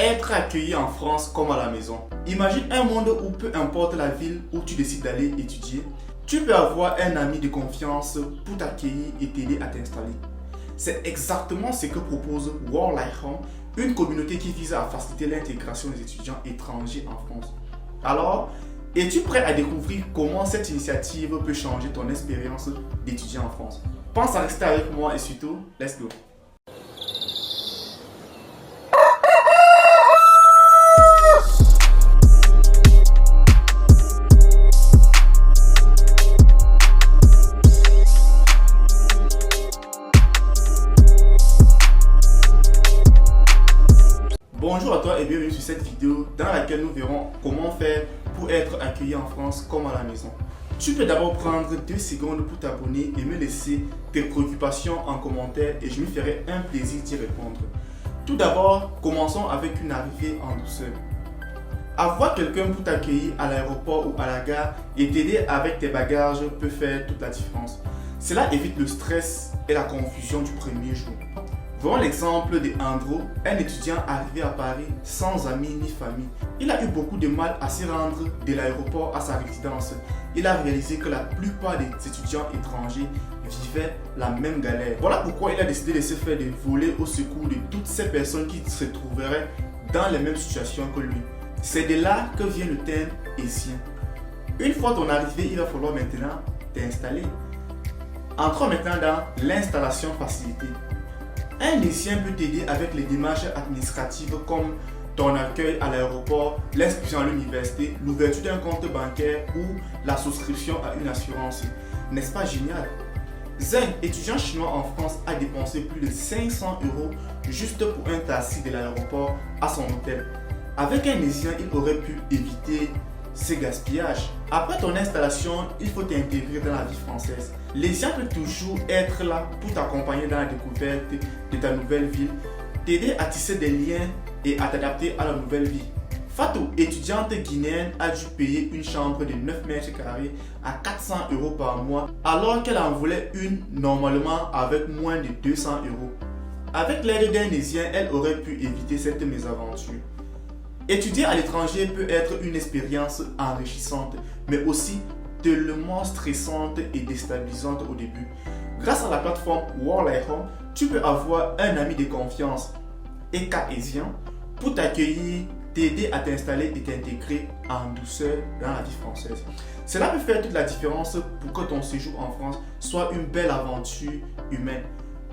Être accueilli en France comme à la maison. Imagine un monde où peu importe la ville où tu décides d'aller étudier, tu peux avoir un ami de confiance pour t'accueillir et t'aider à t'installer. C'est exactement ce que propose World Life Home, une communauté qui vise à faciliter l'intégration des étudiants étrangers en France. Alors, es-tu prêt à découvrir comment cette initiative peut changer ton expérience d'étudiant en France? Pense à rester avec moi et surtout, let's go! Bonjour à toi et bienvenue sur cette vidéo dans laquelle nous verrons comment faire pour être accueilli en France comme à la maison. Tu peux d'abord prendre 2 secondes pour t'abonner et me laisser tes préoccupations en commentaire et je me ferai un plaisir d'y répondre. Tout d'abord, commençons avec une arrivée en douceur. Avoir quelqu'un pour t'accueillir à l'aéroport ou à la gare et t'aider avec tes bagages peut faire toute la différence. Cela évite le stress et la confusion du premier jour. Voyons l'exemple d'Andrew, un étudiant arrivé à Paris sans amis ni famille. Il a eu beaucoup de mal à se rendre de l'aéroport à sa résidence. Il a réalisé que la plupart des étudiants étrangers vivaient la même galère. Voilà pourquoi il a décidé de se faire des volets au secours de toutes ces personnes qui se trouveraient dans les mêmes situations que lui. C'est de là que vient le terme haïtien. Une fois ton arrivée, il va falloir maintenant t'installer. Entrons maintenant dans l'installation facilitée. Un haïtien peut t'aider avec les démarches administratives comme ton accueil à l'aéroport, l'inscription à l'université, l'ouverture d'un compte bancaire ou la souscription à une assurance. N'est-ce pas génial? Zeng, étudiant chinois en France, a dépensé plus de 500 € juste pour un taxi de l'aéroport à son hôtel. Avec un haïtien, il aurait pu éviter ces gaspillages. Après ton installation, il faut t'intégrer dans la vie française. L'haïtien peut toujours être là pour t'accompagner dans la découverte de ta nouvelle ville, t'aider à tisser des liens et à t'adapter à la nouvelle vie. Fatou, étudiante guinéenne, a dû payer une chambre de 9 mètres carrés à 400 € par mois alors qu'elle en voulait une normalement avec moins de 200 €. Avec l'aide d'un haïtien, elle aurait pu éviter cette mésaventure. Étudier à l'étranger peut être une expérience enrichissante, mais aussi tellement stressante et déstabilisante au début. Grâce à la plateforme World Life Home, tu peux avoir un ami de confiance et haïtien pour t'accueillir, t'aider à t'installer et t'intégrer en douceur dans la vie française. Cela peut faire toute la différence pour que ton séjour en France soit une belle aventure humaine.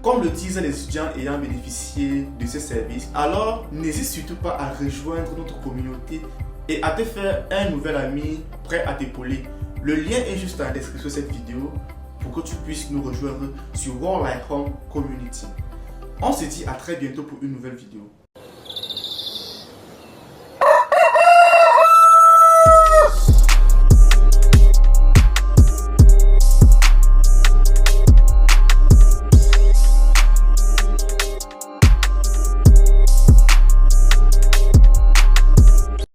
Comme le disent les étudiants ayant bénéficié de ce service, alors n'hésite surtout pas à rejoindre notre communauté et à te faire un nouvel ami prêt à t'épauler. Le lien est juste dans la description de cette vidéo pour que tu puisses nous rejoindre sur World Life Home Community. On se dit à très bientôt pour une nouvelle vidéo.